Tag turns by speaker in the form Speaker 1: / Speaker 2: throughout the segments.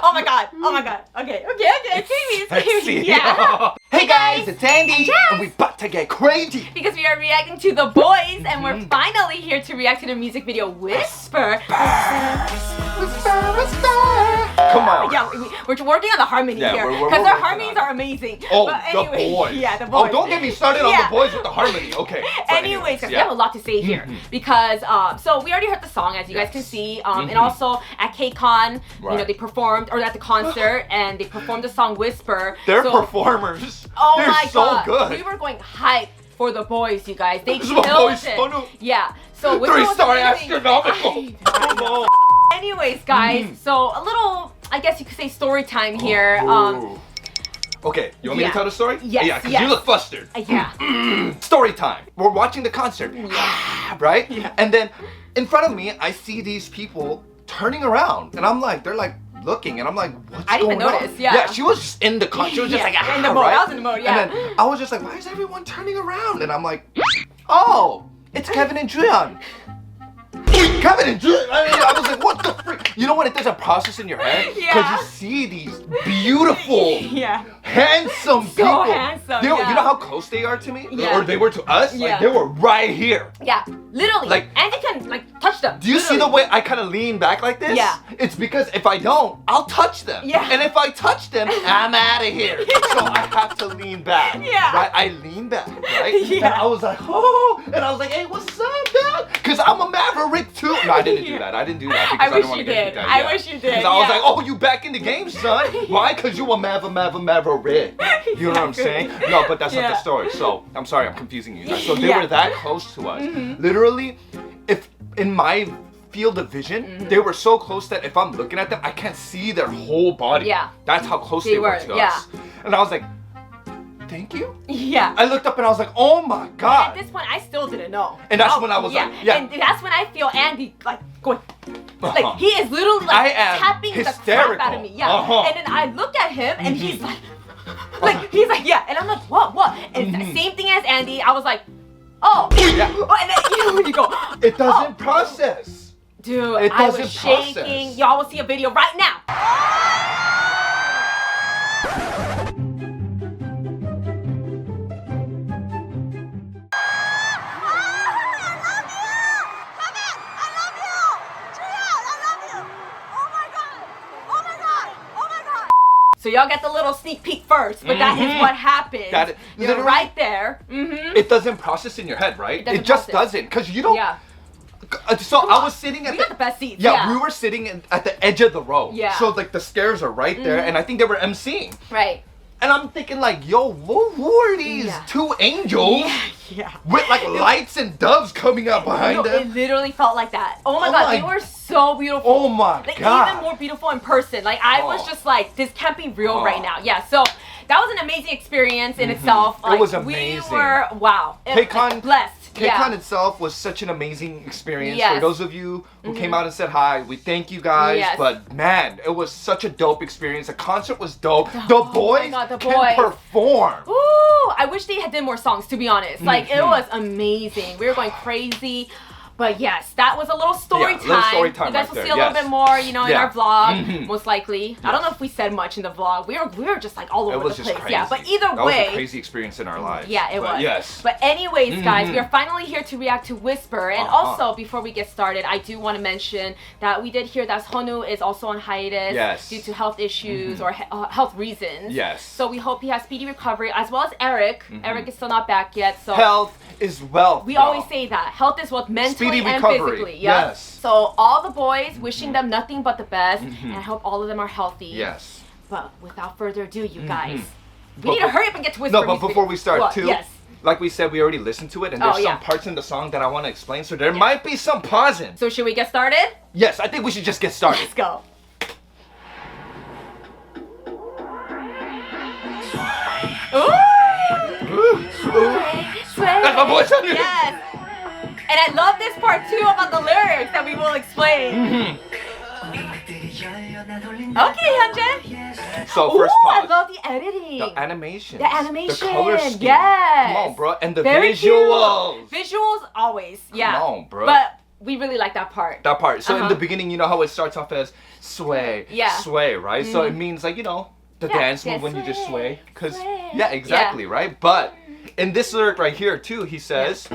Speaker 1: Oh my god. Oh my god. Okay.
Speaker 2: Sexy.
Speaker 1: Yeah.
Speaker 2: Hey guys, it's Andy,
Speaker 1: and Jazz.
Speaker 2: and we about to get crazy.
Speaker 1: Because we are reacting to The Boys, and we're finally here to react to the music video Whisper.
Speaker 2: Come on.
Speaker 1: Yeah, we're working on the harmony
Speaker 2: Yeah,
Speaker 1: here
Speaker 2: we're
Speaker 1: because our
Speaker 2: working
Speaker 1: harmonies
Speaker 2: on it.
Speaker 1: are amazing.
Speaker 2: Oh,
Speaker 1: But
Speaker 2: The
Speaker 1: anyway,
Speaker 2: Boys.
Speaker 1: Yeah, The Boys.
Speaker 2: Oh, don't get me started on The Boys with the harmony. Okay. But
Speaker 1: Anyways, guys, we have a lot to say here because so we already heard the song, as you guys can see, and also at KCON, you know, they performed, or at the concert, and they performed the song Whisper.
Speaker 2: They're
Speaker 1: So-
Speaker 2: performers.
Speaker 1: Oh
Speaker 2: They're
Speaker 1: my
Speaker 2: so
Speaker 1: god,
Speaker 2: good.
Speaker 1: we were going hype for The Boys, you guys. They
Speaker 2: The
Speaker 1: killed
Speaker 2: Boys,
Speaker 1: it.
Speaker 2: Tonu.
Speaker 1: Yeah. So Whisper was
Speaker 2: 3-star
Speaker 1: amazing.
Speaker 2: astronomical. Come on.
Speaker 1: Anyways, guys, so a little, I guess you could say story time here.
Speaker 2: Ooh. Okay, you want me to tell the story?
Speaker 1: Yes,
Speaker 2: Yeah, because
Speaker 1: yes.
Speaker 2: you look flustered.
Speaker 1: Yeah.
Speaker 2: Story time. We're watching the concert. Right?
Speaker 1: Yeah.
Speaker 2: And then in front of me, I see these people turning around. And I'm like, they're like looking. And I'm like, what's
Speaker 1: I didn't
Speaker 2: going
Speaker 1: even
Speaker 2: on?
Speaker 1: notice, yeah.
Speaker 2: Yeah, she was just in the concert. She was just like,
Speaker 1: in the mode.
Speaker 2: right?
Speaker 1: I was in the mode, yeah.
Speaker 2: And then I was just like, why is everyone turning around? And I'm like, oh, it's Kevin and Julian. Kevin and Julian. I was like, what the freak? You know when it does a process in your head?
Speaker 1: Yeah.
Speaker 2: Because you see these beautiful,
Speaker 1: Yeah.
Speaker 2: handsome
Speaker 1: So
Speaker 2: people.
Speaker 1: handsome,
Speaker 2: They were,
Speaker 1: yeah.
Speaker 2: You know how close they are to me?
Speaker 1: Yeah.
Speaker 2: Or they were to us?
Speaker 1: Yeah.
Speaker 2: Like, they were right here.
Speaker 1: Yeah. Literally.
Speaker 2: Like-
Speaker 1: Andy can touch them.
Speaker 2: Do you see the way I kind of lean back like this?
Speaker 1: Yeah.
Speaker 2: It's because if I don't, I'll touch them.
Speaker 1: Yeah.
Speaker 2: And if I touch them, I'm out of here. So I have to lean back.
Speaker 1: Yeah.
Speaker 2: Right? I lean back, right?
Speaker 1: Yeah.
Speaker 2: And I was like, oh. And I was like, hey, what's up, dad? Because I'm a maverick too. No, I didn't do
Speaker 1: Yeah.
Speaker 2: that. I didn't do that because
Speaker 1: I
Speaker 2: I
Speaker 1: wish
Speaker 2: didn't want
Speaker 1: you
Speaker 2: to get
Speaker 1: did.
Speaker 2: kicked out.
Speaker 1: I wish you did.
Speaker 2: Because I was
Speaker 1: Yeah.
Speaker 2: like, oh, you back in the game, son. Why? Because you a maverick. You know what I'm saying? No, but that's not the story. So I'm sorry, I'm confusing you guys. So they were that close to us. Literally, if in my field of vision, they were so close that if I'm looking at them, I can't see their whole body.
Speaker 1: Yeah.
Speaker 2: That's how close they were to us. And I was like, thank you.
Speaker 1: Yeah.
Speaker 2: I looked up and I was like, oh my God.
Speaker 1: At this point, I still didn't know.
Speaker 2: And that's when I was like, yeah.
Speaker 1: And that's when I feel Andy going. Like he is literally
Speaker 2: I
Speaker 1: like
Speaker 2: am
Speaker 1: tapping the crap out of me. Yeah. And then I look at him and he's like, he's like, yeah. And I'm like, what? And same thing as Andy. I was like, oh.
Speaker 2: Yeah.
Speaker 1: Oh, and then you know when you go,
Speaker 2: It doesn't process.
Speaker 1: dude,
Speaker 2: It
Speaker 1: I was
Speaker 2: doesn't
Speaker 1: shaking.
Speaker 2: process.
Speaker 1: Y'all will see a video right now. So y'all get the little sneak peek first, but that is what happened. You're
Speaker 2: literally-
Speaker 1: right there.
Speaker 2: It doesn't process in your head, right?
Speaker 1: doesn't
Speaker 2: It just
Speaker 1: process.
Speaker 2: doesn't, because you don't.
Speaker 1: Yeah.
Speaker 2: So I was sitting at
Speaker 1: We got the best seats.
Speaker 2: Yeah, we were sitting at the edge of the row.
Speaker 1: Yeah.
Speaker 2: So like the stairs are right there, and I think they were emceeing.
Speaker 1: Right.
Speaker 2: And I'm thinking like, yo, who are these two angels
Speaker 1: Yeah.
Speaker 2: with like lights and doves coming out behind
Speaker 1: No,
Speaker 2: them?
Speaker 1: it literally felt like that. Oh my
Speaker 2: Oh
Speaker 1: god,
Speaker 2: my-
Speaker 1: they were so beautiful.
Speaker 2: Oh my
Speaker 1: like,
Speaker 2: God.
Speaker 1: Even more beautiful in person. Like I was just like, this can't be real right now. Yeah. So that was an amazing experience in itself. Like,
Speaker 2: It was amazing.
Speaker 1: We were
Speaker 2: KCON
Speaker 1: blessed.
Speaker 2: KCON itself was such an amazing experience.
Speaker 1: Yes.
Speaker 2: For those of you who came out and said hi, we thank you guys.
Speaker 1: Yes.
Speaker 2: But man, it was such a dope experience. The concert was dope. The boys
Speaker 1: God, the
Speaker 2: can
Speaker 1: boys.
Speaker 2: perform.
Speaker 1: Ooh, I wish they had done more songs, to be honest. Like it was amazing. We were going crazy. But yes, that was a little story time.
Speaker 2: Little story time
Speaker 1: You guys
Speaker 2: right
Speaker 1: will
Speaker 2: there,
Speaker 1: see a little
Speaker 2: yes.
Speaker 1: bit more, you know, in
Speaker 2: Yeah.
Speaker 1: our vlog, most likely. I don't know if we said much in the vlog. We were just like all
Speaker 2: It
Speaker 1: over
Speaker 2: was
Speaker 1: the
Speaker 2: just
Speaker 1: place.
Speaker 2: crazy.
Speaker 1: Yeah, but either
Speaker 2: that
Speaker 1: way.
Speaker 2: was a crazy experience in our lives.
Speaker 1: Yeah, it was.
Speaker 2: Yes.
Speaker 1: But anyways, guys, we are finally here to react to Whisper. And also, before we get started, I do want to mention that we did hear that Honu is also on hiatus due to health issues or health reasons.
Speaker 2: Yes.
Speaker 1: So we hope he has speedy recovery, as well as Eric. Eric is still not back yet. So
Speaker 2: Health is wealth.
Speaker 1: we
Speaker 2: y'all.
Speaker 1: always say that. Health is wealth, mentally
Speaker 2: Speedy
Speaker 1: and
Speaker 2: recovery.
Speaker 1: physically. Yeah.
Speaker 2: Yes.
Speaker 1: So all the boys, wishing them nothing but the best. And I hope all of them are healthy.
Speaker 2: Yes.
Speaker 1: But without further ado, you guys, we need to hurry up and get to Whisper.
Speaker 2: No, but before we start,
Speaker 1: What?
Speaker 2: too,
Speaker 1: Yes.
Speaker 2: like we said, we already listened to it, and there's some parts in the song that I want to explain, so there might be some pausing.
Speaker 1: So should we get started?
Speaker 2: Yes, I think we should just get started.
Speaker 1: Let's go. Sway.
Speaker 2: That's my voice.
Speaker 1: Yes. And I love this part too about the lyrics that we will explain. Okay, Hyunjin.
Speaker 2: So first
Speaker 1: Ooh, I
Speaker 2: pause.
Speaker 1: love the editing.
Speaker 2: The animation.
Speaker 1: The animation.
Speaker 2: The color scheme.
Speaker 1: Yes.
Speaker 2: Come on, bro. And the
Speaker 1: Very
Speaker 2: visuals.
Speaker 1: cute. Visuals always. Yeah.
Speaker 2: Come on, bro.
Speaker 1: But we really like that part.
Speaker 2: That part. So in the beginning, you know how it starts off as sway, sway, right? So it means like, you know, the dance move when you just sway. Cause yeah, exactly, right? But in this lyric right here too, he says.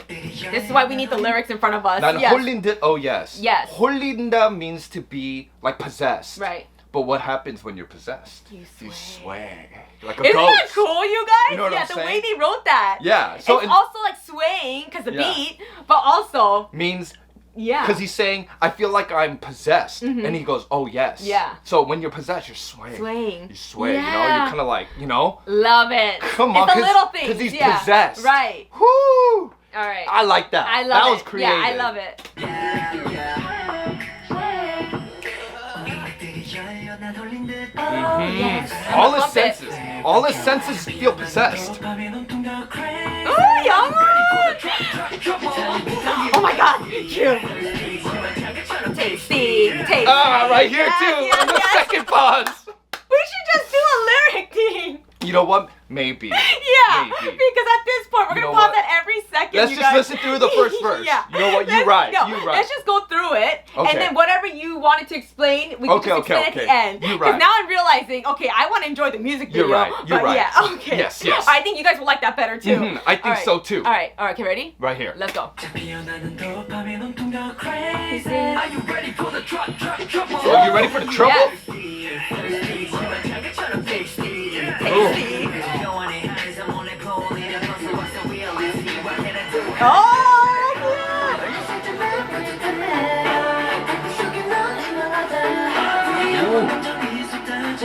Speaker 1: This is why we need the lyrics in front of us.
Speaker 2: 난 홀린듯, oh yes.
Speaker 1: Yes.
Speaker 2: 홀린다 means to be like possessed.
Speaker 1: Right.
Speaker 2: But what happens when you're possessed?
Speaker 1: You
Speaker 2: sway. Like a
Speaker 1: Isn't
Speaker 2: ghost.
Speaker 1: that cool, you guys?
Speaker 2: You know what
Speaker 1: yeah,
Speaker 2: I'm
Speaker 1: the
Speaker 2: saying?
Speaker 1: way they wrote that.
Speaker 2: Yeah. So
Speaker 1: it's also like swaying because the beat, but also
Speaker 2: means
Speaker 1: yeah.
Speaker 2: Because he's saying, I feel like I'm possessed. And he goes, oh yes.
Speaker 1: Yeah.
Speaker 2: So when you're possessed, you're swaying.
Speaker 1: Swaying.
Speaker 2: You sway, you know? You're kind of like, you know?
Speaker 1: Love it.
Speaker 2: Come on.
Speaker 1: It's the little things.
Speaker 2: Because he's possessed.
Speaker 1: Right.
Speaker 2: Whoo!
Speaker 1: All right.
Speaker 2: I like that.
Speaker 1: I love
Speaker 2: that
Speaker 1: it.
Speaker 2: was creative.
Speaker 1: Yeah, I love it.
Speaker 2: All his senses feel possessed.
Speaker 1: Oh, Young! Oh my god, cute. Tasty, tasty.
Speaker 2: Right here too, on the second pause.
Speaker 1: We should just do a lyric thing.
Speaker 2: You know what? Maybe.
Speaker 1: Yeah,
Speaker 2: Maybe.
Speaker 1: because at this point, we're going to pause that every second,
Speaker 2: Let's
Speaker 1: you
Speaker 2: just
Speaker 1: guys.
Speaker 2: listen through the first verse.
Speaker 1: Yeah.
Speaker 2: You know what? You're right. You're right.
Speaker 1: Let's just go through it,
Speaker 2: Okay.
Speaker 1: and then whatever you wanted to explain, we can just explain at the end.
Speaker 2: You're
Speaker 1: Because
Speaker 2: right.
Speaker 1: now I'm realizing, okay, I want to enjoy the music video.
Speaker 2: You're right. You're right.
Speaker 1: Yeah, okay.
Speaker 2: Yes.
Speaker 1: I think you guys will like that better too.
Speaker 2: I think so too.
Speaker 1: All right, okay, ready?
Speaker 2: Right here.
Speaker 1: Let's go.
Speaker 3: Are you ready for the trouble?
Speaker 2: Oh, you ready for the trouble?
Speaker 1: Tasty.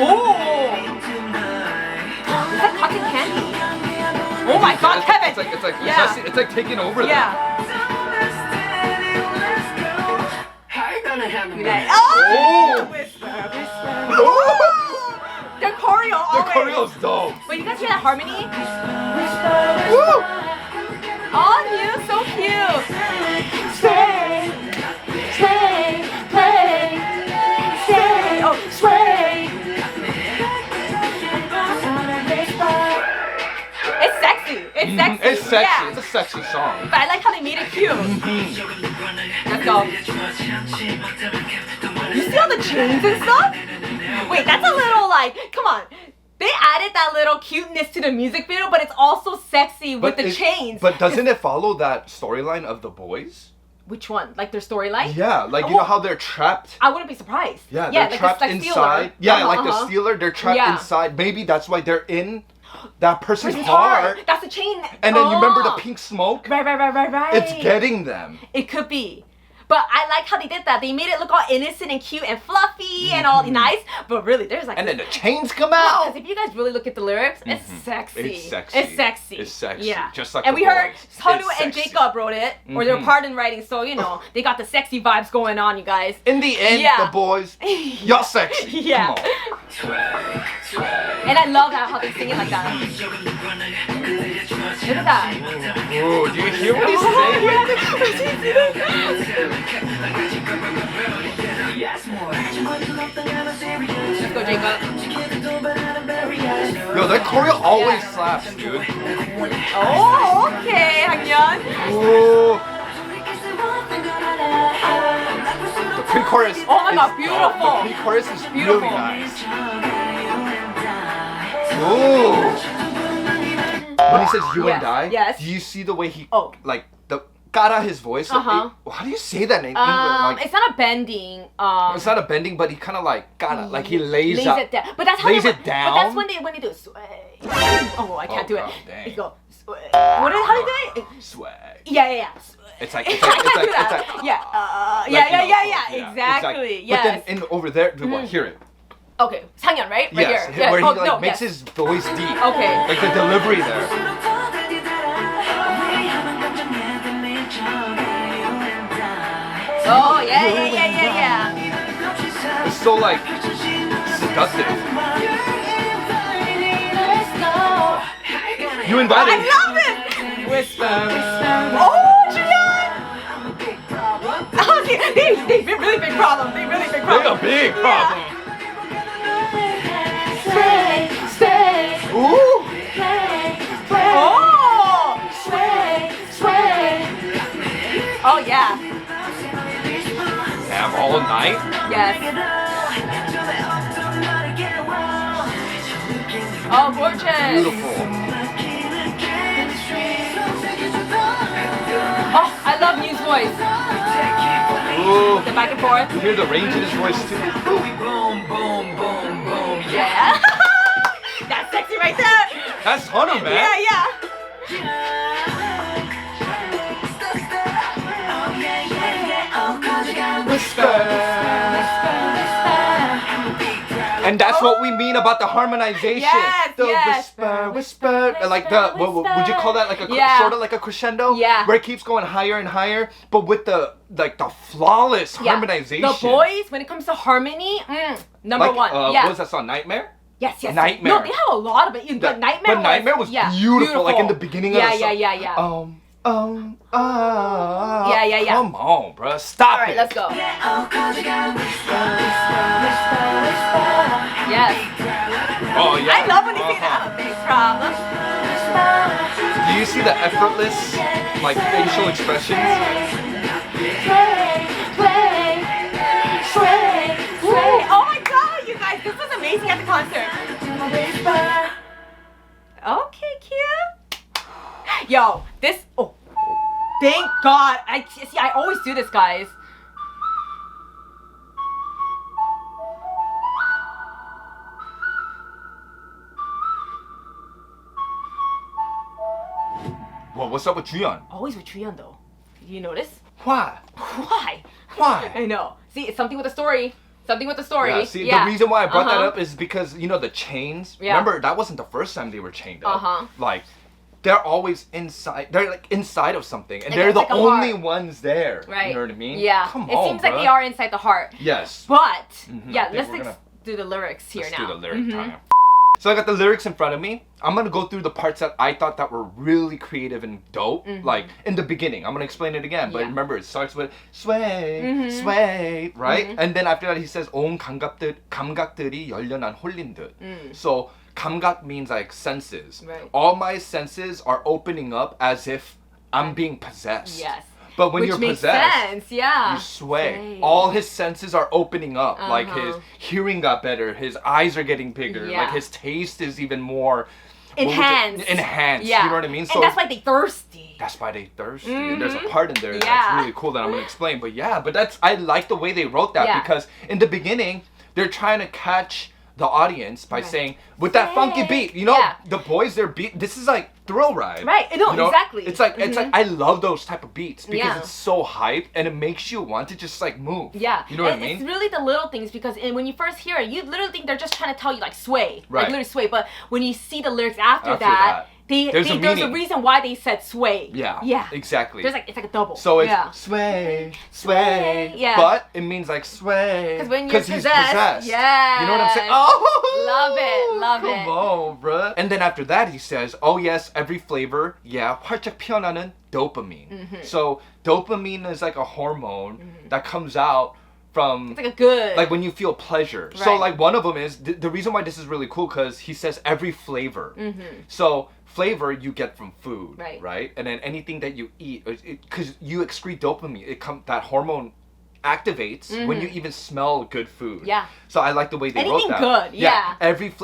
Speaker 1: Oh, is that cotton candy? Oh my god, Kevin!
Speaker 2: It's like taking over them.
Speaker 1: Yeah.
Speaker 2: Oh!
Speaker 1: Whisper.
Speaker 2: Oh!
Speaker 1: The choreo
Speaker 2: The
Speaker 1: always.
Speaker 2: choreo's dope.
Speaker 1: Wait, you guys hear that harmony?
Speaker 2: Woo!
Speaker 1: Oh, new, so cute.
Speaker 4: Sway, sway, play, stay,
Speaker 1: Oh,
Speaker 4: sway.
Speaker 1: it's sexy. It's sexy.
Speaker 2: It's sexy.
Speaker 1: Yeah.
Speaker 2: It's a sexy song.
Speaker 1: But I like how they made it cute. Let's go. You see all the chains and stuff? Wait, that's a little like, come on. They added that little cuteness to the music video, but it's also sexy with the chains.
Speaker 2: But doesn't it follow that storyline of the boys?
Speaker 1: Which one? Like their storyline?
Speaker 2: Yeah, like you know how they're trapped?
Speaker 1: I wouldn't be surprised.
Speaker 2: Yeah, they're
Speaker 1: like
Speaker 2: trapped
Speaker 1: like
Speaker 2: inside.
Speaker 1: Stealer.
Speaker 2: Yeah, like the Stealer, they're trapped inside. Maybe that's why they're in that person's heart.
Speaker 1: That's a chain.
Speaker 2: And then you remember the pink smoke?
Speaker 1: Right.
Speaker 2: It's getting them.
Speaker 1: It could be. But I like how they did that. They made it look all innocent and cute and fluffy and all nice. But really, there's like...
Speaker 2: And then the chains come out.
Speaker 1: Because if you guys really look at the lyrics, it's sexy.
Speaker 2: It's sexy.
Speaker 1: It's sexy.
Speaker 2: It's sexy.
Speaker 1: Yeah.
Speaker 2: Just like
Speaker 1: and
Speaker 2: the
Speaker 1: we heard
Speaker 2: boys.
Speaker 1: Honu
Speaker 2: It's
Speaker 1: and
Speaker 2: sexy.
Speaker 1: Jacob wrote it. Or their part in writing. So, you know, they got the sexy vibes going on, you guys.
Speaker 2: In the end, the boys, y'all sexy.
Speaker 1: Yeah.
Speaker 2: Come on.
Speaker 1: And I love how they sing it like that. Look at that.
Speaker 2: Ooh, do you hear what he's saying?
Speaker 1: Let's go, Jacob.
Speaker 2: Yo, that choreo always slaps, dude.
Speaker 1: Oh, okay, Hangyeon.
Speaker 2: Ooh. The pre-chorus.
Speaker 1: Oh my god,
Speaker 2: is
Speaker 1: beautiful.
Speaker 2: dope. The pre-chorus is
Speaker 1: Beautiful.
Speaker 2: really nice. Ooh. When he says you and I,
Speaker 1: yes.
Speaker 2: do you see the way he like the cara his voice?
Speaker 1: Uh-huh.
Speaker 2: How do you say that in English? Like,
Speaker 1: it's not a bending.
Speaker 2: it's not a bending, but he kind of like cara, like he lays
Speaker 1: it
Speaker 2: out.
Speaker 1: down. But that's how
Speaker 2: lays
Speaker 1: they,
Speaker 2: it down.
Speaker 1: But that's when they do sway. Oh, I can't do it.
Speaker 2: God, dang.
Speaker 1: They go sway. How do they do it?
Speaker 2: Swag.
Speaker 1: Yeah.
Speaker 2: It's like
Speaker 1: I can't do that. Exactly. Yes.
Speaker 2: But then over there, hear it.
Speaker 1: Okay, Sangyeon, right? Right
Speaker 2: Yes,
Speaker 1: here.
Speaker 2: where he
Speaker 1: Oh, no,
Speaker 2: makes his voice deep.
Speaker 1: Okay.
Speaker 2: Like the delivery there.
Speaker 1: Oh, yeah.
Speaker 2: It's so like seductive. You invited.
Speaker 1: I love it. Whisper. Oh, Julian. Oh, they really big problem. They really big problem.
Speaker 2: They a big problem.
Speaker 4: Stay,
Speaker 2: Ooh.
Speaker 4: play, play,
Speaker 1: Oh.
Speaker 4: sway, sway.
Speaker 2: whole night.
Speaker 1: Yes. Oh, gorgeous.
Speaker 2: Beautiful.
Speaker 1: Oh, I love New's voice.
Speaker 2: Ooh.
Speaker 1: The back and forth.
Speaker 2: You hear the range in his voice too.
Speaker 1: Yeah. That's sexy right there.
Speaker 2: That's Honu, man.
Speaker 1: Yeah.
Speaker 2: And that's what we mean about the harmonization.
Speaker 1: Yes,
Speaker 2: the
Speaker 1: yes.
Speaker 2: whisper. Like the, what would you call that? Like a sort of like a crescendo?
Speaker 1: Yeah.
Speaker 2: Where it keeps going higher and higher, but with the flawless harmonization.
Speaker 1: The boys, when it comes to harmony, number one.
Speaker 2: What was that song? Nightmare?
Speaker 1: Yes.
Speaker 2: Nightmare.
Speaker 1: No, they have a lot of it. But Nightmare
Speaker 2: was beautiful. Like in the beginning of the song.
Speaker 1: Yeah. Yeah.
Speaker 2: Come on, bro. Stop
Speaker 1: All right,
Speaker 2: it.
Speaker 1: let's go. Yes.
Speaker 2: Oh, yeah.
Speaker 1: I love when you sing that. Big problem.
Speaker 2: Do you see the effortless, like, facial expressions?
Speaker 1: Oh my god, you guys, this was amazing at the concert. Okay, cute. Yo, this, thank God. I always do this, guys.
Speaker 2: Well, what's up with Juyeon?
Speaker 1: Always with Juyeon, though. You notice?
Speaker 2: Why?
Speaker 1: Why?
Speaker 2: Why?
Speaker 1: I know. See, it's something with the story. Something with the story.
Speaker 2: Yeah, see, the reason why I brought that up is because, you know, the chains.
Speaker 1: Yeah.
Speaker 2: Remember, that wasn't the first time they were chained up. Like, they're always inside. They're like inside of something, and they're the
Speaker 1: like a
Speaker 2: only
Speaker 1: heart.
Speaker 2: ones there.
Speaker 1: Right.
Speaker 2: You know what I mean?
Speaker 1: Yeah.
Speaker 2: Come
Speaker 1: it
Speaker 2: on,
Speaker 1: seems like they are inside the heart.
Speaker 2: Yes.
Speaker 1: But
Speaker 2: I think
Speaker 1: let's
Speaker 2: we're gonna-
Speaker 1: do the lyrics here
Speaker 2: Let's
Speaker 1: now.
Speaker 2: do the lyric time. So I got the lyrics in front of me. I'm gonna go through the parts that I thought that were really creative and dope. Like in the beginning, I'm gonna explain it again. But remember, it starts with sway, sway, right? And then after that, he says 온 감각들이 열려난 홀린 듯. So 감각 means like senses.
Speaker 1: Right.
Speaker 2: All my senses are opening up as if I'm being possessed.
Speaker 1: Yes.
Speaker 2: But when
Speaker 1: Which
Speaker 2: you're
Speaker 1: makes
Speaker 2: possessed,
Speaker 1: sense, yeah.
Speaker 2: you sway. All his senses are opening up. Like his hearing got better, his eyes are getting bigger, like his taste is even more
Speaker 1: enhanced.
Speaker 2: Enhanced.
Speaker 1: Yeah.
Speaker 2: You know what I mean?
Speaker 1: And that's why they thirsty.
Speaker 2: That's why they thirsty. And there's a part in there that's really cool that I'm gonna explain. But I like the way they wrote that because in the beginning they're trying to catch the audience by saying with that funky beat, you know, the boys, their beat. This is like Thrill Ride.
Speaker 1: Right. No,
Speaker 2: you know?
Speaker 1: exactly.
Speaker 2: It's like I love those type of beats because
Speaker 1: Yeah.
Speaker 2: it's so hype and it makes you want to just like move.
Speaker 1: Yeah.
Speaker 2: You know what I mean?
Speaker 1: It's really the little things because when you first hear it, you literally think they're just trying to tell you like sway.
Speaker 2: Right.
Speaker 1: Like literally sway. But when you see the lyrics after that, there's a
Speaker 2: meaning.
Speaker 1: reason why they said sway.
Speaker 2: Yeah.
Speaker 1: Yeah.
Speaker 2: Exactly.
Speaker 1: It's like a double.
Speaker 2: So it's sway, sway.
Speaker 1: Yeah.
Speaker 2: But it means like sway.
Speaker 1: Because when you're
Speaker 2: he's
Speaker 1: possessed. Yeah.
Speaker 2: You know what I'm saying? Oh.
Speaker 1: Love it.
Speaker 2: Come on, bruh. And then after that he says, oh yes, every flavor, 활짝 피어나는 dopamine. So dopamine is like a hormone that comes out from
Speaker 1: it's like a good
Speaker 2: like when you feel pleasure. So like one of them is the reason why this is really cool because he says every flavor. So flavor you get from food, right? And then anything that you eat, because you excrete dopamine, that hormone activates when you even smell good food.
Speaker 1: Yeah.
Speaker 2: So I like the way they
Speaker 1: anything
Speaker 2: wrote that.
Speaker 1: good. Yeah.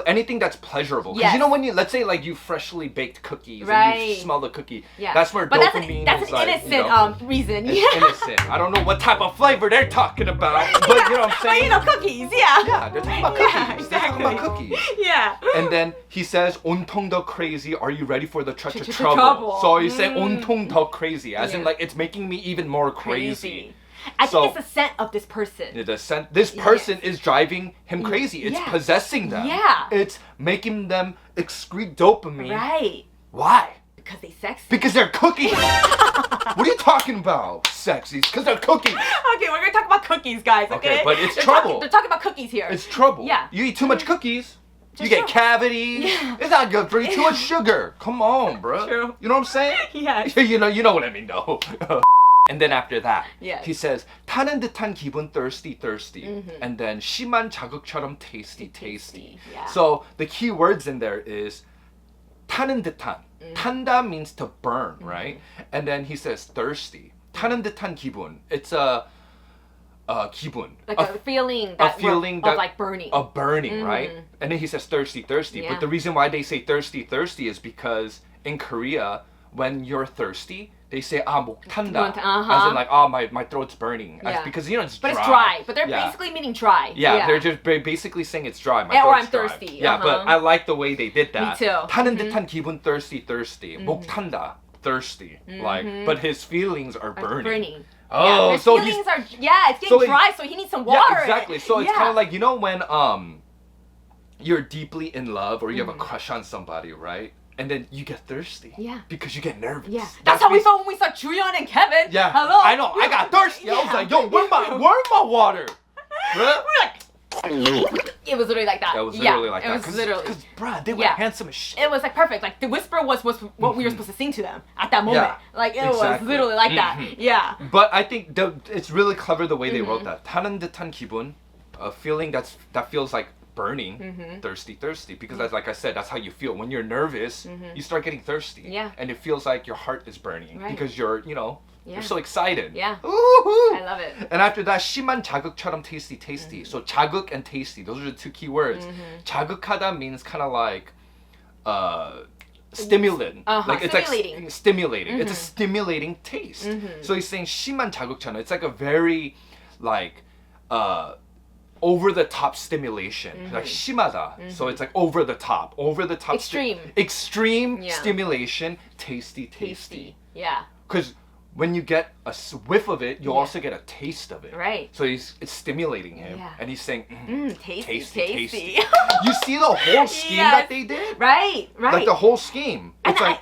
Speaker 2: Anything that's pleasurable. Because you know when you, let's say like you freshly baked cookies and you smell the cookie.
Speaker 1: Yeah.
Speaker 2: That's where dopamine
Speaker 1: that's
Speaker 2: is
Speaker 1: an
Speaker 2: like,
Speaker 1: innocent
Speaker 2: you know,
Speaker 1: reason.
Speaker 2: it's innocent. I don't know what type of flavor they're talking about, but you know what I'm saying?
Speaker 1: But you know, cookies. Yeah.
Speaker 2: Yeah, they're talking about cookies.
Speaker 1: Yeah,
Speaker 2: They're talking about cookies.
Speaker 1: Yeah.
Speaker 2: And then he says, 온통 더 crazy, are you ready for the trouble?
Speaker 1: trouble.
Speaker 2: So he's saying 온통 더 crazy, as in like it's making me even more crazy.
Speaker 1: I think it's the scent of this person.
Speaker 2: This person is driving him crazy. It's possessing them.
Speaker 1: Yeah.
Speaker 2: It's making them excrete dopamine.
Speaker 1: Right.
Speaker 2: Why?
Speaker 1: Because they sexy.
Speaker 2: Because they're cookies. What are you talking about? Sexies. Because they're cookies.
Speaker 1: Okay, we're going to talk about cookies, guys, okay?
Speaker 2: But it's trouble.
Speaker 1: They're talking about cookies here.
Speaker 2: It's trouble.
Speaker 1: Yeah.
Speaker 2: You eat too much cookies.
Speaker 1: Just
Speaker 2: you get cavities.
Speaker 1: Yeah.
Speaker 2: It's not good for you. Too much sugar. Come on, bro.
Speaker 1: True.
Speaker 2: You know what I'm saying?
Speaker 1: Yeah.
Speaker 2: you know what I mean, though. And then after that,
Speaker 1: Yes.
Speaker 2: he says 타는 듯한 기분 thirsty. And then 심한 자극처럼 tasty.
Speaker 1: Yeah.
Speaker 2: So the key words in there is 타는 듯한. 탄다 means to burn, right? And then he says thirsty. 타는 듯한 기분. It's a 기분.
Speaker 1: Like a feeling that of like burning.
Speaker 2: Of burning, right? And then he says thirsty. But the reason why they say thirsty is because in Korea, when you're thirsty, they say 목 탄다. As in like, my throat's burning. Because it's dry.
Speaker 1: But it's dry. But they're basically meaning dry.
Speaker 2: Yeah, they're just basically saying it's dry. My
Speaker 1: or
Speaker 2: throat's
Speaker 1: I'm thirsty.
Speaker 2: dry. Yeah, but I like the way they did that.
Speaker 1: Me too.
Speaker 2: 타는 듯한 기분 thirsty. 목 탄다. Thirsty. Like, but his feelings are burning.
Speaker 1: Oh, his
Speaker 2: so
Speaker 1: feelings are it's getting dry, so he needs some water.
Speaker 2: Yeah, exactly. So it's kind of like when you're deeply in love or you have a crush on somebody, right? And then you get thirsty. Yeah. Because you get nervous.
Speaker 1: Yeah. That's how we felt when we saw Juyeon and Kevin.
Speaker 2: Yeah.
Speaker 1: Hello.
Speaker 2: I know. I got thirsty. I was like, yo, where's my water?
Speaker 1: We're like. It was literally like that.
Speaker 2: It was literally like that.
Speaker 1: It was literally.
Speaker 2: Because, bruh, they were handsome as shit.
Speaker 1: It was like perfect. Like the whisper was what we were supposed to sing to them at that moment. Like it was literally like that. Yeah.
Speaker 2: But I think it's really clever the way they wrote that. 타는 듯한 기분, a feeling that feels like burning, thirsty. Because that's like I said, that's how you feel when you're nervous. You start getting thirsty. Yeah. And it feels like your heart is burning because you're you're so excited.
Speaker 1: Yeah.
Speaker 2: Woo-hoo!
Speaker 1: I love it.
Speaker 2: And after that, 심한 자극처럼 tasty. So 자극 and tasty, those are the two key words. 자극하다 means kind of like stimulant. Like it's
Speaker 1: stimulating.
Speaker 2: like stimulating. It's a stimulating taste. So he's saying 심한 자극처럼. It's like a very like over the top stimulation. Like 심하다. So it's like over the top.
Speaker 1: Extreme.
Speaker 2: Extreme stimulation. Tasty.
Speaker 1: Yeah.
Speaker 2: Because when you get a whiff of it, you also get a taste of it.
Speaker 1: Right.
Speaker 2: So it's stimulating him, and he's saying,
Speaker 1: tasty.
Speaker 2: You see the whole scheme that they did?
Speaker 1: Right.
Speaker 2: Like the whole scheme. It's like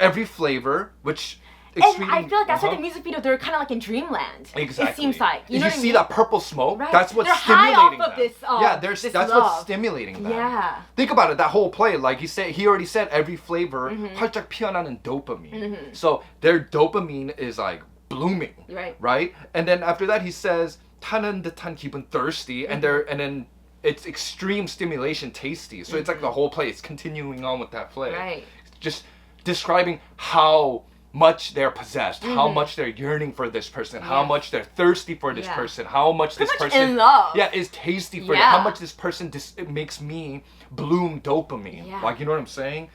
Speaker 2: every flavor, which
Speaker 1: And I feel like that's like the music video. They're kind of like in dreamland.
Speaker 2: Exactly.
Speaker 1: It seems like.
Speaker 2: You know what I mean? That purple smoke?
Speaker 1: Right.
Speaker 2: That's what's
Speaker 1: they're
Speaker 2: stimulating
Speaker 1: high off of
Speaker 2: them.
Speaker 1: This,
Speaker 2: that's what's stimulating them.
Speaker 1: Yeah.
Speaker 2: Think about it. That whole play, like he already said, every flavor 활짝 피어나는 dopamine. So their dopamine is like blooming. Right. And then after that, he says 타는 듯한 기분 thirsty, and then it's extreme stimulation tasty. So it's like the whole play. It's continuing on with that play.
Speaker 1: Right.
Speaker 2: Just describing how much they're possessed, how much they're yearning for this person, how much they're thirsty for this person, how much this person
Speaker 1: in love.
Speaker 2: is tasty for you, how much this person it makes me bloom dopamine. Like, you know what I'm saying?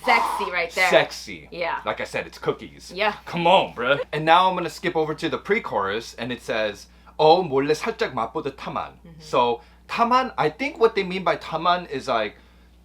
Speaker 1: Sexy right there.
Speaker 2: Sexy.
Speaker 1: Yeah.
Speaker 2: Like I said, it's cookies.
Speaker 1: Yeah.
Speaker 2: Come on, bruh. And now I'm gonna skip over to the pre-chorus, and it says, 몰래 살짝 맛보듯 탐한. So 탐한, I think what they mean by 탐한 is like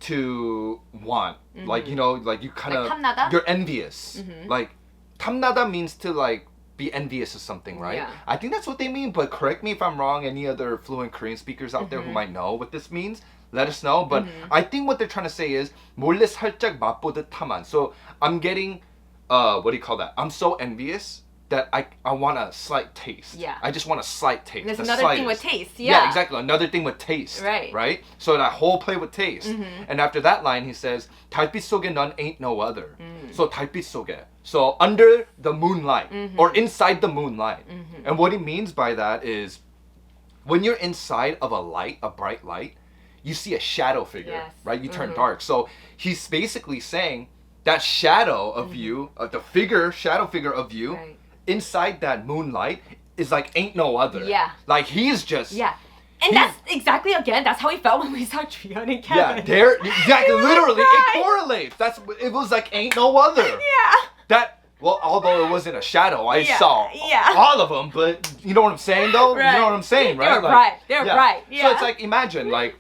Speaker 2: to want, like, you know, like you kind of
Speaker 1: 탐나다?
Speaker 2: you're envious. Like 탐나다 means to like be envious of something, right?
Speaker 1: Yeah.
Speaker 2: I think that's what they mean, but correct me if I'm wrong. Any other fluent Korean speakers out there who might know what this means, let us know. But I think what they're trying to say is 몰래 살짝 맛보듯 탐한. So I'm getting what do you call that? I'm so envious that I want a slight taste.
Speaker 1: Yeah.
Speaker 2: I just want a slight taste.
Speaker 1: There's another thing with taste.
Speaker 2: Yeah, exactly. Another thing with taste.
Speaker 1: Right.
Speaker 2: Right? So that whole play with taste. And after that line, he says, 달빛 속에 넌 ain't no other. So 달빛 속에. So under the moonlight or inside the moonlight. And what he means by that is when you're inside of a light, a bright light, you see a shadow figure, right? You turn dark. So he's basically saying that shadow of you, the shadow figure of you, inside that moonlight is like ain't no other.
Speaker 1: Yeah.
Speaker 2: Like he's just.
Speaker 1: Yeah. And that's exactly, again, that's how we felt when we saw Juyeon and Kevin.
Speaker 2: Yeah, exactly, literally, it correlates. It was like ain't no other.
Speaker 1: Yeah.
Speaker 2: Well, although it wasn't a shadow, I saw all of them, but you know what I'm saying though?
Speaker 1: Right.
Speaker 2: You know what I'm saying, right?
Speaker 1: They're bright. They're bright. Yeah.
Speaker 2: So it's like, imagine, like,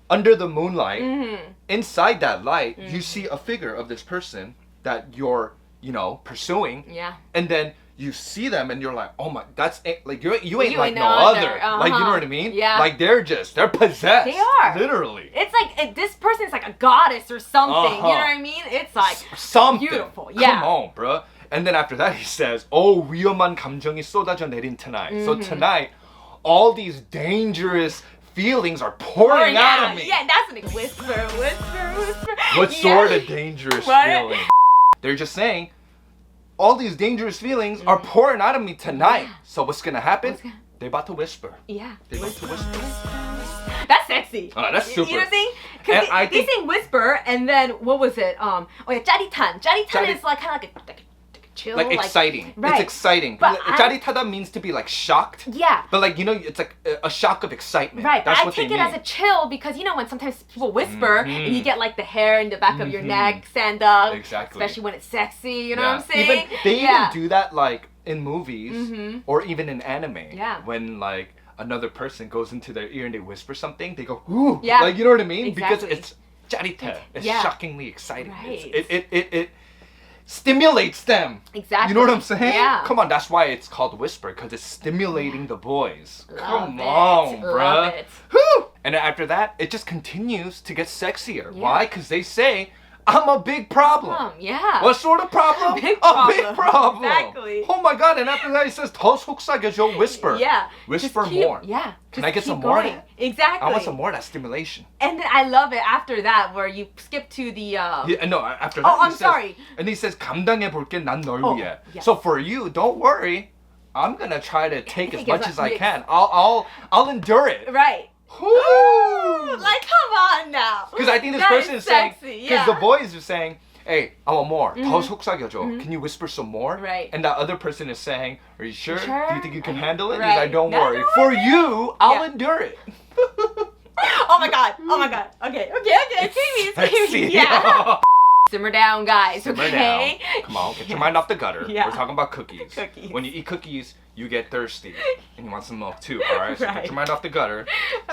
Speaker 2: under the moonlight, inside that light, you see a figure of this person that you're, you know, pursuing.
Speaker 1: Yeah.
Speaker 2: And then you see them and you're like, oh my, that's like you ain't like no other. Like, you know what I mean?
Speaker 1: Yeah.
Speaker 2: Like they're possessed.
Speaker 1: They are.
Speaker 2: Literally.
Speaker 1: It's like this person is like a goddess or something. You know what I mean? It's like
Speaker 2: something
Speaker 1: beautiful. Yeah.
Speaker 2: Come on, bro. And then after that he says, 위험한 감정이 쏟아져 내린 tonight. So tonight, all these dangerous feelings are pouring out of me.
Speaker 1: Yeah, that's like whisper.
Speaker 2: What sort of dangerous feeling? They're just saying, all these dangerous feelings are pouring out of me tonight. So what's gonna happen? They're about to whisper.
Speaker 1: Yeah.
Speaker 2: They're about to whisper.
Speaker 1: That's sexy.
Speaker 2: Oh, that's super.
Speaker 1: You know what I'm saying? Because they say whisper, and then what was it? Oh yeah, 짜릿한. 짜릿한 is like kind of like a chill.
Speaker 2: Like exciting.
Speaker 1: Right.
Speaker 2: It's exciting.
Speaker 1: But
Speaker 2: 짜릿하다 means to be like shocked.
Speaker 1: Yeah.
Speaker 2: But like, you know, it's like a shock of excitement.
Speaker 1: Right,
Speaker 2: That's
Speaker 1: but
Speaker 2: what
Speaker 1: I take
Speaker 2: they
Speaker 1: it
Speaker 2: mean.
Speaker 1: as a chill because you know when sometimes people whisper and you get like the hair in the back of your neck stand up.
Speaker 2: Exactly.
Speaker 1: Especially when it's sexy, you know what I'm saying?
Speaker 2: They even do that like in movies or even in anime.
Speaker 1: Yeah.
Speaker 2: When like another person goes into their ear and they whisper something, they go, ooh.
Speaker 1: Yeah.
Speaker 2: Like, you know what I mean?
Speaker 1: Exactly.
Speaker 2: Because it's 짜릿해. It's
Speaker 1: Yeah.
Speaker 2: shockingly exciting.
Speaker 1: Right.
Speaker 2: It stimulates them.
Speaker 1: Exactly.
Speaker 2: You know what I'm saying?
Speaker 1: Yeah.
Speaker 2: Come on, that's why it's called whisper, because it's stimulating the boys.
Speaker 1: Love
Speaker 2: Come
Speaker 1: it.
Speaker 2: on,
Speaker 1: Love
Speaker 2: bruh.
Speaker 1: it.
Speaker 2: Whew. And then after that, it just continues to get sexier.
Speaker 1: Yeah.
Speaker 2: Why? Because they say, I'm a big problem.
Speaker 1: Yeah.
Speaker 2: What sort of problem?
Speaker 1: Big
Speaker 2: A big
Speaker 1: problem.
Speaker 2: problem.
Speaker 1: Exactly.
Speaker 2: Oh my god, and after that he says, 더 속삭여줘, whisper.
Speaker 1: Yeah.
Speaker 2: Whisper
Speaker 1: Just keep-
Speaker 2: more.
Speaker 1: Yeah.
Speaker 2: Can
Speaker 1: Just
Speaker 2: I get
Speaker 1: keep
Speaker 2: some more of
Speaker 1: going.
Speaker 2: that?
Speaker 1: Exactly.
Speaker 2: I want some more of that stimulation.
Speaker 1: And then I love it after that where you skip to the
Speaker 2: Yeah, no, after that
Speaker 1: Oh,
Speaker 2: he
Speaker 1: I'm
Speaker 2: says,
Speaker 1: sorry.
Speaker 2: And he says, 감당해볼게, 난 널
Speaker 1: Oh,
Speaker 2: 위해.
Speaker 1: yeah.
Speaker 2: So for you, don't worry. I'm gonna try to take as
Speaker 1: Take
Speaker 2: much
Speaker 1: as
Speaker 2: as I
Speaker 1: much-
Speaker 2: can. I'll endure it.
Speaker 1: Right.
Speaker 2: Woo!
Speaker 1: Like come on now.
Speaker 2: Because I think this
Speaker 1: That
Speaker 2: person is saying,
Speaker 1: sexy,
Speaker 2: because
Speaker 1: yeah.
Speaker 2: the boys are saying, hey, I want more. 더 속삭여줘. Can you whisper some more?
Speaker 1: Right.
Speaker 2: And the other person is saying, are you sure?
Speaker 1: Sure?
Speaker 2: Do you think you can handle it?
Speaker 1: Right.
Speaker 2: He's like, don't
Speaker 1: No,
Speaker 2: worry.
Speaker 1: don't
Speaker 2: For
Speaker 1: worry.
Speaker 2: you, I'll
Speaker 1: Yeah.
Speaker 2: endure it.
Speaker 1: Oh my god. Oh my god. Okay. It's
Speaker 2: Sexy.
Speaker 1: Yeah. Simmer down, guys.
Speaker 2: Simmer
Speaker 1: Okay.
Speaker 2: down. Come on, get your mind off the gutter.
Speaker 1: Yeah.
Speaker 2: We're talking about cookies.
Speaker 1: Cookies.
Speaker 2: When you eat cookies, you get thirsty. And you want some milk too, alright? So
Speaker 1: Right.
Speaker 2: get your mind off the gutter.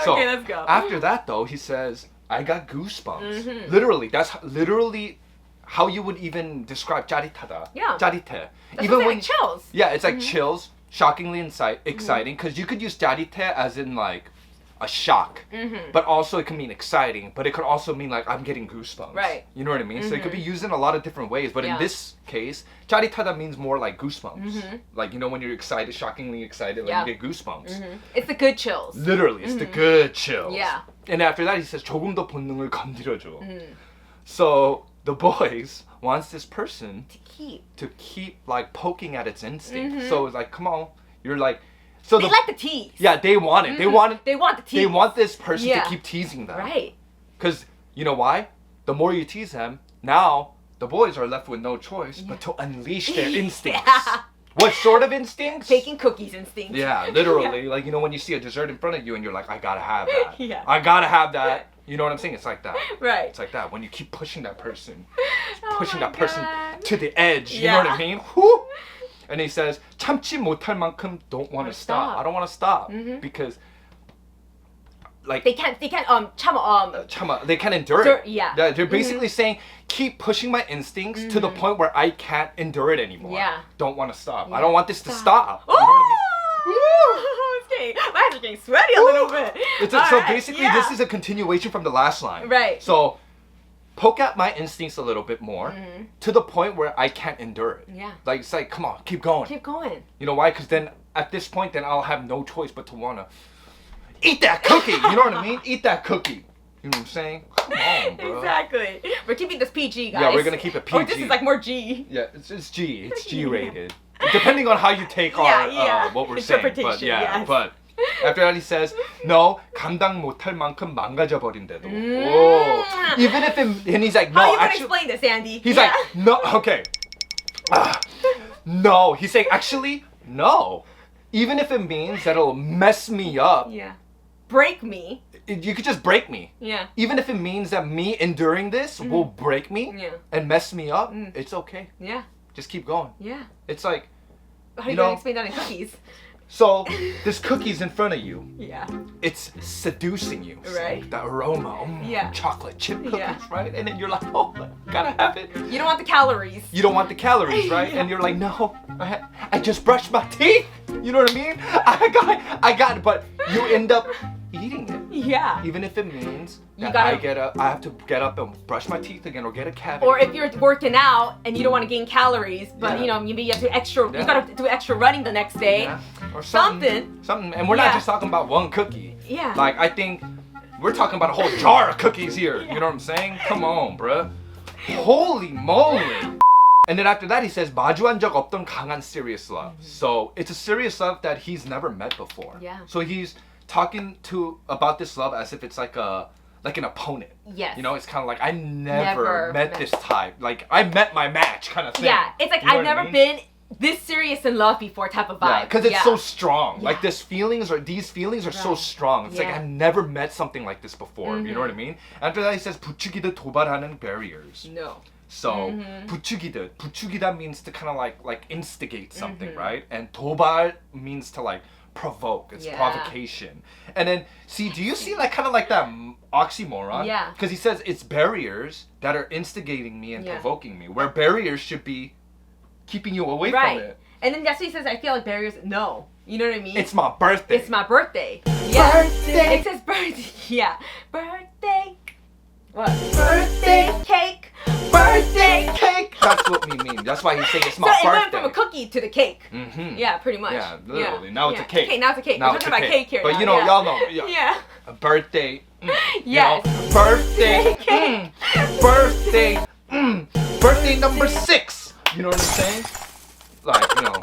Speaker 2: So
Speaker 1: Okay, let's go.
Speaker 2: after that though, he says, I got goosebumps. Literally, that's literally how you would even describe 짜릿하다.
Speaker 1: Yeah.
Speaker 2: 짜릿해.
Speaker 1: That's
Speaker 2: Even
Speaker 1: what
Speaker 2: when
Speaker 1: like chills.
Speaker 2: yeah, it's like chills, shockingly exciting, because you could use 짜릿해 as in like a shock, but also it can mean exciting, but it could also mean like I'm getting goosebumps.
Speaker 1: Right.
Speaker 2: You know what I mean? So it could be used in a lot of different ways, but
Speaker 1: Yeah.
Speaker 2: in this case, 짜릿하다 means more like goosebumps. Like, you know, when you're excited, shockingly excited, like
Speaker 1: Yeah.
Speaker 2: you get goosebumps.
Speaker 1: It's the good chills.
Speaker 2: Literally, it's the good chills.
Speaker 1: Yeah.
Speaker 2: And after that, he says, 조금 더 본능을 건드려줘. So the boys wants this person to keep like poking at its instinct. So it's like, come on, you're like, so
Speaker 1: They like the tease.
Speaker 2: yeah, they want it. They want it.
Speaker 1: They want the tease.
Speaker 2: They want this person
Speaker 1: Yeah.
Speaker 2: to keep teasing them.
Speaker 1: Right.
Speaker 2: Because you know why? The more you tease them, now the boys are left with no choice but to unleash their instincts.
Speaker 1: Yeah.
Speaker 2: What sort of instincts?
Speaker 1: Baking cookies instinct.
Speaker 2: Yeah, literally. Like, you know, when you see a dessert in front of you and you're like, I gotta have that.
Speaker 1: Yeah.
Speaker 2: I gotta have that. You know what I'm saying? It's like that.
Speaker 1: Right.
Speaker 2: It's like that. When you keep pushing that person,
Speaker 1: Oh
Speaker 2: pushing
Speaker 1: my
Speaker 2: that person
Speaker 1: God.
Speaker 2: to the edge. You know what I
Speaker 1: Yeah.
Speaker 2: mean? Whoo! And he says, 참지 못할 만큼 don't want to stop.
Speaker 1: stop.
Speaker 2: I don't want to stop because, like,
Speaker 1: They can't
Speaker 2: 참아, they can't endure
Speaker 1: Endure-
Speaker 2: it.
Speaker 1: yeah.
Speaker 2: They're basically saying, keep pushing my instincts to the point where I can't endure it anymore.
Speaker 1: Yeah.
Speaker 2: Don't want to stop. I
Speaker 1: Yeah.
Speaker 2: don't want this to stop. You know what I mean?
Speaker 1: Ooh! Okay, my hands are getting sweaty a little bit.
Speaker 2: So
Speaker 1: Alright,
Speaker 2: basically,
Speaker 1: yeah.
Speaker 2: this is a continuation from the last line.
Speaker 1: Right.
Speaker 2: So, poke at my instincts a little bit more to the point where I can't endure it.
Speaker 1: Yeah.
Speaker 2: Like, it's like, come on, keep going.
Speaker 1: Keep going.
Speaker 2: You know why? Because then, at this point, then I'll have no choice but to wanna eat that cookie. You know what I mean? Eat that cookie. You know what I'm saying? Come on, bro.
Speaker 1: Exactly. We're keeping this PG, guys.
Speaker 2: Yeah, we're gonna keep it
Speaker 1: Or this
Speaker 2: PG.
Speaker 1: is like more G.
Speaker 2: Yeah, it's G. It's G rated. Depending on how you take our
Speaker 1: Yeah.
Speaker 2: what we're saying. But
Speaker 1: Interpretation,
Speaker 2: yeah,
Speaker 1: yes.
Speaker 2: but after that he says, no, 감당 못할 만큼 망가져 버린대도. Whoa. Even if it, and he's like, no,
Speaker 1: How are you gonna
Speaker 2: actually,
Speaker 1: explain this, Andy?
Speaker 2: he's
Speaker 1: Yeah.
Speaker 2: like, no, okay. No, he's saying, actually, no. Even if it means that it'll mess me up,
Speaker 1: Yeah. Break me.
Speaker 2: you could just break me.
Speaker 1: Yeah.
Speaker 2: Even if it means that me enduring this will break me
Speaker 1: Yeah.
Speaker 2: and mess me up, it's okay.
Speaker 1: Yeah.
Speaker 2: Just keep going.
Speaker 1: Yeah.
Speaker 2: It's like,
Speaker 1: How are you
Speaker 2: You
Speaker 1: gonna
Speaker 2: know-
Speaker 1: explain that in cookies?
Speaker 2: so this cookie's in front of you.
Speaker 1: Yeah.
Speaker 2: It's seducing you.
Speaker 1: Right.
Speaker 2: The aroma.
Speaker 1: Yeah.
Speaker 2: Chocolate chip cookies,
Speaker 1: Yeah.
Speaker 2: right? And then you're like, oh, gotta have it.
Speaker 1: You don't want the calories.
Speaker 2: You don't want the calories, right?
Speaker 1: Yeah.
Speaker 2: And you're like, no, I just brushed my teeth. You know what I mean? I got it, but you end up eating it.
Speaker 1: Yeah.
Speaker 2: Even if it means
Speaker 1: You
Speaker 2: that
Speaker 1: gotta-
Speaker 2: I have to get up and brush my teeth again or get a cavity.
Speaker 1: Or if you're working out and you don't want to gain calories, but
Speaker 2: Yeah.
Speaker 1: you know maybe you have to extra.
Speaker 2: Yeah.
Speaker 1: You gotta do extra running the next day.
Speaker 2: Yeah. Or something. And we're not
Speaker 1: Yeah.
Speaker 2: just talking about one cookie.
Speaker 1: Yeah.
Speaker 2: Like, I think we're talking about a whole jar of cookies here. You know what I'm saying? Come on, bruh. Holy moly. And then after that, he says, 마주한 적 없던 강한 serious love. So it's a serious love that he's never met before.
Speaker 1: Yeah.
Speaker 2: So he's talking about this love as if it's like a like an opponent.
Speaker 1: Yes.
Speaker 2: You know, it's kind of like I never met this type. Like I met my match kind of thing.
Speaker 1: Yeah, it's like
Speaker 2: You know
Speaker 1: I've
Speaker 2: what I
Speaker 1: never
Speaker 2: mean?
Speaker 1: been this serious in love before type of vibe.
Speaker 2: Yeah, because it's so strong.
Speaker 1: Yeah.
Speaker 2: Like these feelings are so strong. It's like I've never met something like this before. You know what I mean? After that he says 부추기듯 도발하는 barriers.
Speaker 1: No.
Speaker 2: So 부추기다 means to kind of like instigate something, right? And 도발 means to like provoke. It's provocation. And then see, do you see like kind of like that oxymoron?
Speaker 1: Yeah.
Speaker 2: Because he says it's barriers that are instigating me and provoking me, where barriers should be keeping you away from it.
Speaker 1: And then that's what he says, I feel like barriers, no. You know what I mean?
Speaker 2: It's my birthday.
Speaker 1: It's my birthday. Yeah.
Speaker 4: Birthday.
Speaker 1: It's his birthday. Yeah. Birthday. What?
Speaker 4: Birthday
Speaker 1: Cake.
Speaker 4: Birthday
Speaker 2: cake. That's what we mean. That's why he's saying it's my
Speaker 1: So it
Speaker 2: birthday.
Speaker 1: went from a cookie to the cake.
Speaker 2: Mm-hmm.
Speaker 1: Yeah, pretty much.
Speaker 2: Yeah, literally. Now it's a cake.
Speaker 1: Okay, now it's a cake.
Speaker 2: Now
Speaker 1: We're
Speaker 2: it's
Speaker 1: talking
Speaker 2: a
Speaker 1: about cake here.
Speaker 2: But
Speaker 1: now.
Speaker 2: you know, y'all know.
Speaker 1: Yeah.
Speaker 2: A birthday.
Speaker 1: Yes.
Speaker 2: You know, birthday.
Speaker 1: Cake.
Speaker 2: Birthday. Birthday number 6. You know what I'm saying? Like, you know.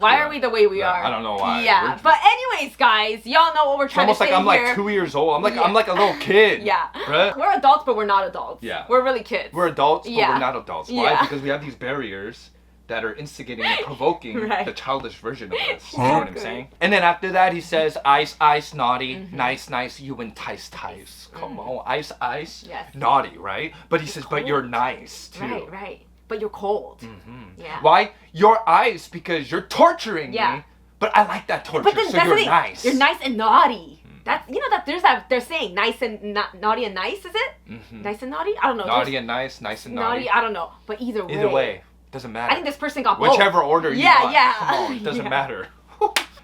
Speaker 1: Why are we the way we are?
Speaker 2: I don't know why.
Speaker 1: Yeah. But anyways, guys, y'all know what we're
Speaker 2: It's
Speaker 1: trying
Speaker 2: almost
Speaker 1: to
Speaker 2: like
Speaker 1: say
Speaker 2: I'm
Speaker 1: here.
Speaker 2: like 2 years old. I'm like a little kid.
Speaker 1: Yeah.
Speaker 2: Right?
Speaker 1: We're adults, but we're not adults.
Speaker 2: Yeah.
Speaker 1: We're really kids.
Speaker 2: We're adults, but
Speaker 1: Yeah.
Speaker 2: we're not adults. Why?
Speaker 1: Yeah.
Speaker 2: Because we have these barriers that are instigating and provoking
Speaker 1: Right.
Speaker 2: the childish version of us. You know what I'm saying? And then after that, he says, ice, ice, naughty, nice, nice, you entice, tice. Come on, ice, ice,
Speaker 1: Yes.
Speaker 2: naughty, right? But he says, but you're nice too.
Speaker 1: Right, right. But you're cold.
Speaker 2: Mm-hmm.
Speaker 1: Yeah.
Speaker 2: Why? You're ice because you're torturing me, but I like that torture,
Speaker 1: But then
Speaker 2: so
Speaker 1: that's
Speaker 2: you're
Speaker 1: the thing.
Speaker 2: nice.
Speaker 1: You're nice and naughty. That's that there's that they're saying nice and naughty and nice, is it?
Speaker 2: Mhm.
Speaker 1: Nice and naughty? I don't know.
Speaker 2: Naughty
Speaker 1: There's
Speaker 2: and nice, nice and naughty.
Speaker 1: naughty. I don't know. But either way.
Speaker 2: Either way, doesn't matter.
Speaker 1: I think this person got both.
Speaker 2: Whichever order you
Speaker 1: Yeah,
Speaker 2: want.
Speaker 1: yeah.
Speaker 2: Come on, it doesn't
Speaker 1: Yeah.
Speaker 2: matter.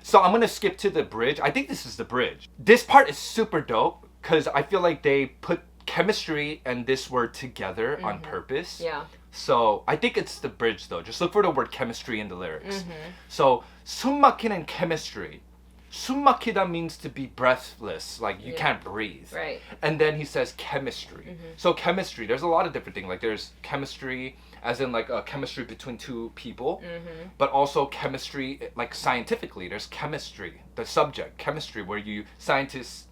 Speaker 2: So I'm gonna skip to the bridge. I think this is the bridge. This part is super dope because I feel like they put chemistry and this word together on purpose.
Speaker 1: Yeah.
Speaker 2: So I think it's the bridge though. Just look for the word chemistry in the lyrics. So 숨 막히는 chemistry. 숨 막히다 means to be breathless, like you can't breathe.
Speaker 1: Right.
Speaker 2: And then he says chemistry. So chemistry, there's a lot of different things. Like there's chemistry as in like a chemistry between two people, but also chemistry like scientifically. There's chemistry, the subject, chemistry, where you scientists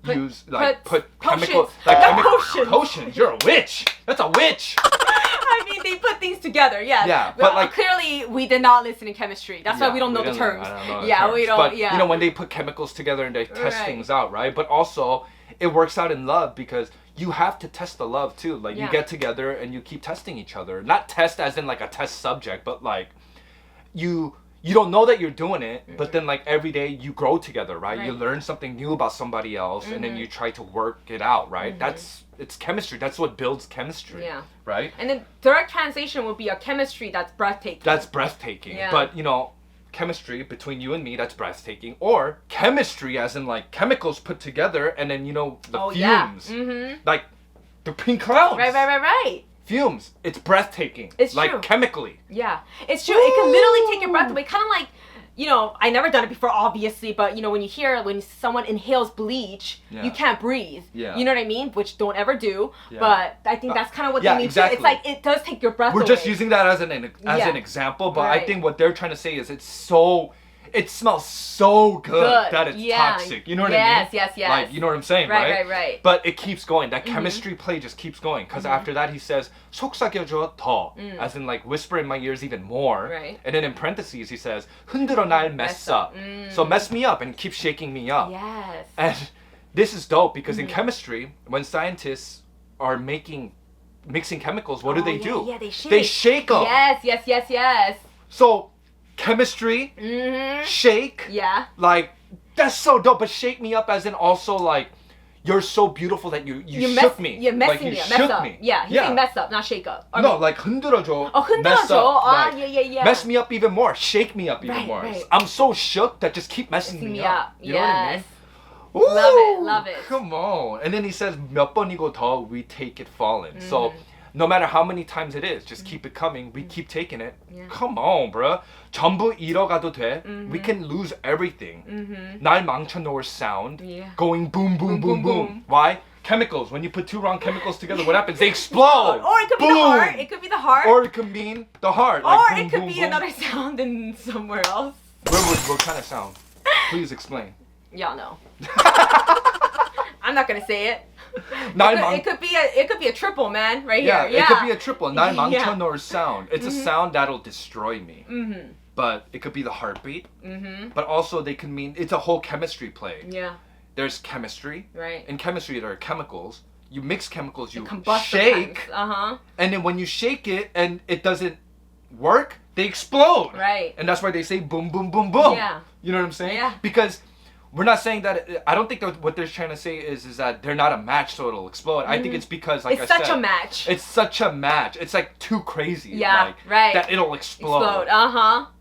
Speaker 2: use like put chemical
Speaker 1: potions.
Speaker 2: like
Speaker 1: Potions.
Speaker 2: You're a witch. That's a witch.
Speaker 1: I mean, they put things together, yeah.
Speaker 2: Yeah, but like
Speaker 1: clearly we did not listen in chemistry. That's why we don't know the terms.
Speaker 2: I don't know the
Speaker 1: yeah,
Speaker 2: terms.
Speaker 1: we don't.
Speaker 2: But
Speaker 1: yeah.
Speaker 2: you know when they put chemicals together and they test
Speaker 1: Right.
Speaker 2: things out, right? But also it works out in love because you have to test the love too. Like you get together and you keep testing each other. Not test as in like a test subject, but like you don't know that you're doing it, but then like every day you grow together, right? You learn something new about somebody else and then you try to work it out, right? It's chemistry. That's what builds chemistry.
Speaker 1: Yeah.
Speaker 2: Right?
Speaker 1: And then direct translation would be a chemistry that's breathtaking.
Speaker 2: That's breathtaking.
Speaker 1: Yeah.
Speaker 2: But, you know, chemistry between you and me, that's breathtaking. Or chemistry as in like chemicals put together and then, you know, the fumes.
Speaker 1: Yeah.
Speaker 2: Like the pink clouds.
Speaker 1: Right.
Speaker 2: Fumes. It's breathtaking.
Speaker 1: It's
Speaker 2: like
Speaker 1: true.
Speaker 2: chemically.
Speaker 1: Yeah. It's true. It can literally take your breath away. Kind of like, you know, I never done it before, obviously, but, you know, when someone inhales bleach, you can't breathe.
Speaker 2: Yeah.
Speaker 1: You know what I mean? Which don't ever do.
Speaker 2: Yeah.
Speaker 1: But I think that's kind of what
Speaker 2: yeah,
Speaker 1: they mean
Speaker 2: exactly.
Speaker 1: too. It's like, it does take your breath away.
Speaker 2: We're just using that as an example, but I think what they're trying to say is it smells so good that it's toxic. You know what I mean?
Speaker 1: Yes.
Speaker 2: Like, you know what I'm saying, right?
Speaker 1: Right.
Speaker 2: But it keeps going. That chemistry play just keeps going. Because after that, he says, 속삭여줘 더. As in, like, whisper in my ears even more.
Speaker 1: Right.
Speaker 2: And then in parentheses, he says, 흔들어 날 mess up. So mess me up and keep shaking me up.
Speaker 1: Yes.
Speaker 2: And this is dope because in chemistry, when scientists are mixing chemicals, what do they do?
Speaker 1: Yeah, they shake.
Speaker 2: They shake them.
Speaker 1: Yes.
Speaker 2: So, chemistry, shake, like, that's so dope. But shake me up as in also, like, you're so beautiful that you shook me.
Speaker 1: You're messing
Speaker 2: like,
Speaker 1: me
Speaker 2: you
Speaker 1: up. Mess
Speaker 2: shook
Speaker 1: up.
Speaker 2: me.
Speaker 1: Yeah, he's saying mess up, not shake up. Or
Speaker 2: No, like, 흔들어줘.
Speaker 1: Oh, 흔들어줘.
Speaker 2: Mess up.
Speaker 1: Ah,
Speaker 2: like,
Speaker 1: yeah.
Speaker 2: Mess me up even more. Shake me up even
Speaker 1: Right,
Speaker 2: more.
Speaker 1: right.
Speaker 2: I'm so shook that just keep messing me up. You know what I mean?
Speaker 1: Love it.
Speaker 2: Come on. And then he says, 몇 번이고 더 we take it falling. So, no matter how many times it is, just keep it coming. We keep taking it.
Speaker 1: Yeah.
Speaker 2: Come on, bruh. 전부 잃어가도 돼. We can lose everything. 날 망쳐놓을 sound.
Speaker 1: Yeah.
Speaker 2: Going boom, boom, boom, boom. Why? Chemicals. When you put two wrong chemicals together, what happens? They explode.
Speaker 1: Or it could be
Speaker 2: Boom.
Speaker 1: the heart. It could be the heart.
Speaker 2: Or it could mean the heart.
Speaker 1: Or
Speaker 2: Like, boom,
Speaker 1: it could
Speaker 2: boom,
Speaker 1: be
Speaker 2: boom.
Speaker 1: another sound in somewhere else.
Speaker 2: What kind of sound? Please explain.
Speaker 1: Y'all know. I'm not gonna say it. It could be a triple, man, right here.
Speaker 2: Yeah, it could be a triple. 날 망쳐놓을 sound. It's a sound that'll destroy me. But it could be the heartbeat. But also they can mean it's a whole chemistry play.
Speaker 1: Yeah.
Speaker 2: There's chemistry.
Speaker 1: Right.
Speaker 2: In chemistry, there are chemicals. You mix chemicals, you
Speaker 1: shake.
Speaker 2: And then when you shake it and it doesn't work, they explode.
Speaker 1: Right.
Speaker 2: And that's why they say boom, boom, boom, boom.
Speaker 1: Yeah.
Speaker 2: You know what I'm saying?
Speaker 1: Yeah.
Speaker 2: Because we're not saying that. I don't think that what they're trying to say is that they're not a match, so it'll explode. I think it's because, like
Speaker 1: it's
Speaker 2: I said,
Speaker 1: such a match.
Speaker 2: It's such a match. It's like too crazy.
Speaker 1: Yeah.
Speaker 2: Like,
Speaker 1: right.
Speaker 2: That it'll explode.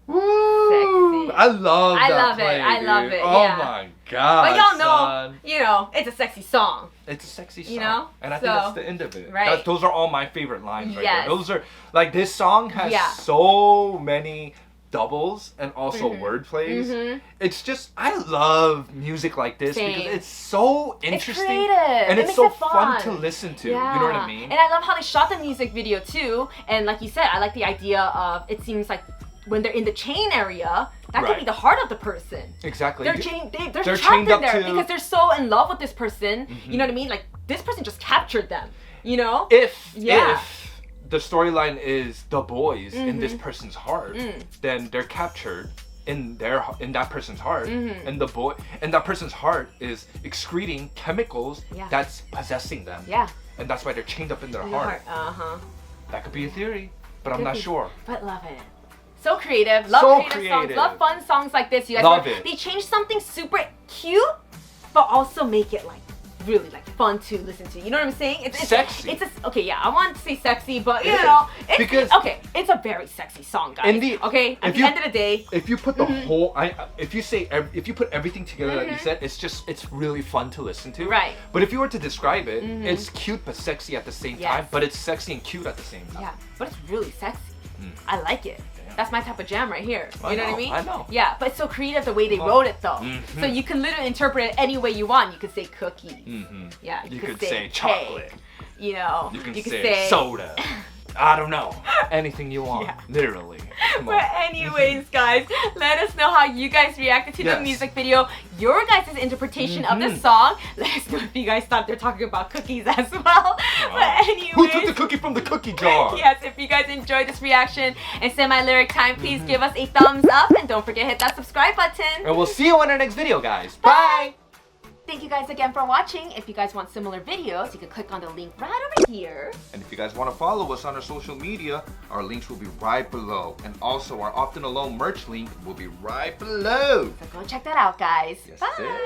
Speaker 1: Woo. Sexy.
Speaker 2: I love that.
Speaker 1: I love
Speaker 2: play,
Speaker 1: it. I love
Speaker 2: dude.
Speaker 1: it.
Speaker 2: Oh
Speaker 1: yeah.
Speaker 2: my god.
Speaker 1: But y'all
Speaker 2: son.
Speaker 1: know, it's a sexy song.
Speaker 2: It's a sexy song.
Speaker 1: You know?
Speaker 2: And I think that's the end of it.
Speaker 1: Right.
Speaker 2: Those are all my favorite lines right
Speaker 1: Yes.
Speaker 2: there. Those are, like, this song has so many doubles and also word plays. It's just, I love music like this because it's so interesting.
Speaker 1: It's creative.
Speaker 2: And
Speaker 1: it
Speaker 2: it's
Speaker 1: makes
Speaker 2: so
Speaker 1: it
Speaker 2: fun to listen to.
Speaker 1: Yeah.
Speaker 2: You know what I mean?
Speaker 1: And I love how they shot the music video too. And like you said, I like the idea of, it seems like when they're in the chain area, that could be the heart of the person.
Speaker 2: Exactly.
Speaker 1: They're trapped
Speaker 2: chained
Speaker 1: in
Speaker 2: up
Speaker 1: there
Speaker 2: to...
Speaker 1: because they're so in love with this person. You know what I mean? Like, this person just captured them. You know?
Speaker 2: If the storyline is the boys in this person's heart, then they're captured in that person's heart, and that person's heart is excreting chemicals that's possessing them.
Speaker 1: Yeah.
Speaker 2: And that's why they're chained up in their heart. That could be a theory, but I'm not sure.
Speaker 1: But love it. So creative. Love creative songs. Love fun songs like this. You guys
Speaker 2: love it.
Speaker 1: They change something super cute, but also make it like really like fun to listen to. You know what I'm saying? It's
Speaker 2: sexy.
Speaker 1: Okay, yeah, I want to say sexy, but you know, it's a very sexy song, guys. At the end of the day,
Speaker 2: if you put the whole, if you put everything together like you said, it's really fun to listen to.
Speaker 1: Right.
Speaker 2: But if you were to describe it, it's cute but sexy at the same time. But it's sexy and cute at the same time.
Speaker 1: Yeah, but it's really sexy. I like it. That's my type of jam right here. You know what I mean?
Speaker 2: I know.
Speaker 1: Yeah, but it's so creative the way they wrote it though. So you can literally interpret it any way you want. You could say cookie. Yeah, you could say
Speaker 2: chocolate.
Speaker 1: cake. You know,
Speaker 2: you can say soda. I don't know. Anything you want. Literally.
Speaker 1: But anyways, guys, let us know how you guys reacted to the music video. Your guys' interpretation of this song. Let us know if you guys thought they're talking about cookies as well. But anyways.
Speaker 2: Who took the cookie from the cookie jar?
Speaker 1: Yes, if you guys enjoyed this reaction and semi-lyric time, please give us a thumbs up. And don't forget to hit that subscribe button.
Speaker 2: And we'll see you in our next video, guys. Bye!
Speaker 1: Thank you guys again for watching. If you guys want similar videos, you can click on the link right over here.
Speaker 2: And if you guys want to follow us on our social media, our links will be right below. And also our Often Alone merch link will be right below.
Speaker 1: So go check that out, guys.
Speaker 2: Yes,
Speaker 1: Bye!
Speaker 2: sir.